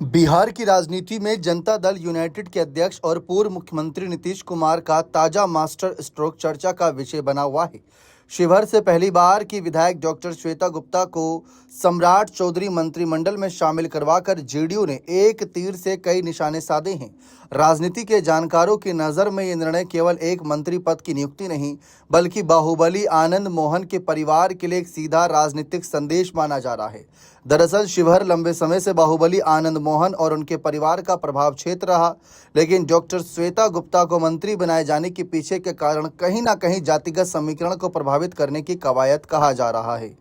बिहार की राजनीति में जनता दल यूनाइटेड के अध्यक्ष और पूर्व मुख्यमंत्री नीतीश कुमार का ताजा मास्टर स्ट्रोक चर्चा का विषय बना हुआ है। शिवहर से पहली बार की विधायक डॉक्टर श्वेता गुप्ता को सम्राट चौधरी मंत्रिमंडल में शामिल करवाकर जेडीयू ने एक तीर से कई निशाने साधे हैं। राजनीति के जानकारों की नज़र में ये निर्णय केवल एक मंत्री पद की नियुक्ति नहीं, बल्कि बाहुबली आनंद मोहन के परिवार के लिए एक सीधा राजनीतिक संदेश माना जा रहा है। दरअसल शिवहर लंबे समय से बाहुबली आनंद मोहन और उनके परिवार का प्रभाव क्षेत्र रहा, लेकिन डॉक्टर श्वेता गुप्ता को मंत्री बनाए जाने के पीछे के कारण कहीं ना कहीं जातिगत समीकरण को प्रभावित करने की कवायद कहा जा रहा है।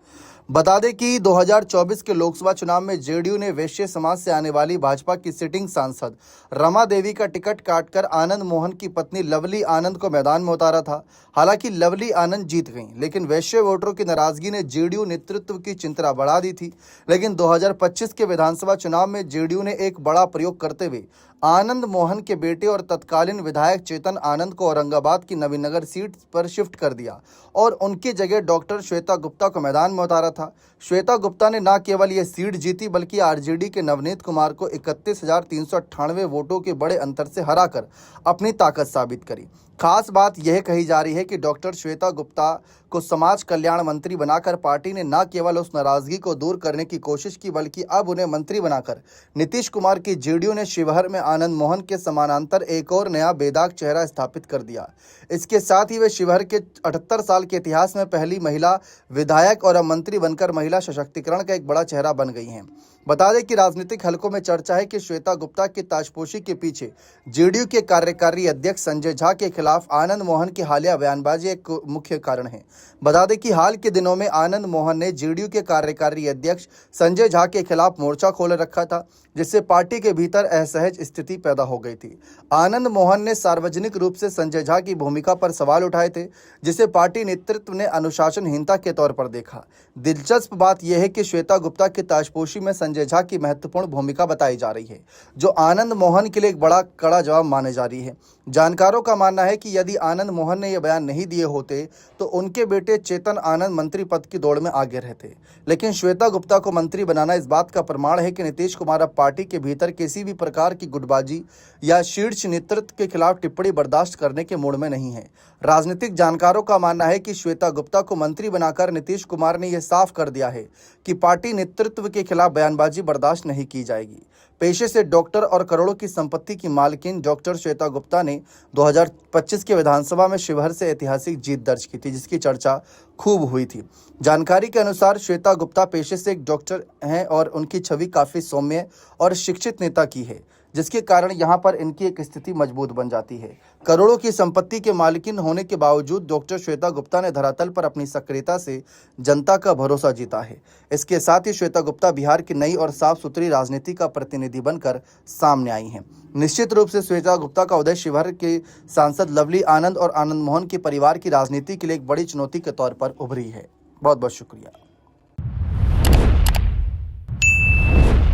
बता दें कि 2024 के लोकसभा चुनाव में जेडीयू ने वैश्य समाज से आने वाली भाजपा की सिटिंग सांसद रमा देवी का टिकट काटकर आनंद मोहन की पत्नी लवली आनंद को मैदान में उतारा था। हालांकि लवली आनंद जीत गईं, लेकिन वैश्य वोटरों की नाराजगी ने जेडीयू नेतृत्व की चिंता बढ़ा दी थी। लेकिन 2025 के विधानसभा चुनाव में जेडीयू ने एक बड़ा प्रयोग करते हुए आनंद मोहन के बेटे और तत्कालीन विधायक चेतन आनंद को औरंगाबाद की नवीनगर सीट पर शिफ्ट कर दिया और उनकी जगह डॉक्टर श्वेता गुप्ता को मैदान में उतारा था। श्वेता गुप्ता ने न केवल ये सीट जीती, बल्कि आरजेडी के नवनीत कुमार को 31,398 वोटों के बड़े अंतर से हराकर अपनी ताकत साबित करी। खास बात यह कही जा रही है कि डॉक्टर श्वेता गुप्ता को समाज कल्याण मंत्री बनाकर पार्टी ने न केवल उस नाराजगी को दूर करने की कोशिश की, बल्कि अब उन्हें मंत्री बनाकर नीतीश कुमार की जेडीयू ने शिवहर में आनंद मोहन के समानांतर एक और नया बेदाग चेहरा स्थापित कर दिया। इसके साथ ही वे शिवहर के 78 साल के इतिहास में पहली महिला विधायक और अब मंत्री बनकर महिला सशक्तिकरण का एक बड़ा चेहरा बन गई हैं। बता दें कि राजनीतिक हलकों में चर्चा है कि श्वेता गुप्ता की ताजपोशी के पीछे जेडीयू के कार्यकारी अध्यक्ष संजय झा के खिलाफ आनंद मोहन की हालिया बयानबाजी एक मुख्य कारण है। बता दें कि हाल के दिनों में आनंद मोहन ने जेडीयू के कार्यकारी अध्यक्ष संजय झा के खिलाफ मोर्चा खोल रखा था, जिससे पार्टी के भीतर असहज स्थिति पैदा हो गई थी। आनंद मोहन ने सार्वजनिक रूप से संजय झा की भूमिका पर सवाल उठाए थे, जिसे पार्टी नेतृत्व ने अनुशासनहीनता के तौर पर देखा। दिलचस्प बात यह है कि श्वेता गुप्ता की ताजपोशी में संजय झा की महत्वपूर्ण भूमिका बताई जा रही है, जो आनंद मोहन के लिए एक बड़ा कड़ा जवाब माने जा रही है। जानकारों का मानना है कि यदि आनंद मोहन ने यह बयान नहीं दिए होते तो उनके बेटे चेतन आनंद मंत्री पद की दौड़ में आगे रहते। लेकिन श्वेता गुप्ता को मंत्री बनाना इस बात का प्रमाण है कि नीतीश कुमार अब पार्टी के भीतर किसी भी प्रकार की गुटबाजी या शीर्ष नेतृत्व के खिलाफ टिप्पणी बर्दाश्त करने के मूड में नहीं है। राजनीतिक जानकारों का मानना है कि श्वेता गुप्ता को मंत्री बनाकर नीतीश कुमार ने यह साफ कर दिया है कि पार्टी नेतृत्व के खिलाफ बयानबाजी बर्दाश्त नहीं की जाएगी। पेशे से डॉक्टर और करोड़ों की संपत्ति की मालकिन डॉक्टर श्वेता गुप्ता ने 2025 के विधानसभा में शिवहर से ऐतिहासिक जीत दर्ज की थी, जिसकी चर्चा खूब हुई थी। जानकारी के अनुसार श्वेता गुप्ता पेशे से एक डॉक्टर हैं और उनकी छवि काफ़ी सौम्य और शिक्षित नेता की है, जिसके कारण यहां पर इनकी एक स्थिति मजबूत बन जाती है। करोड़ों की संपत्ति के मालिकिन होने के बावजूद डॉक्टर श्वेता गुप्ता ने धरातल पर अपनी सक्रियता से जनता का भरोसा जीता है। इसके साथ ही श्वेता गुप्ता बिहार की नई और साफ सुथरी राजनीति का प्रतिनिधि बनकर सामने आई हैं। निश्चित रूप से श्वेता गुप्ता का उदय शिवहर के सांसद लवली आनंद और आनंद मोहन के परिवार की राजनीति के लिए एक बड़ी चुनौती के तौर पर उभरी है। बहुत बहुत शुक्रिया।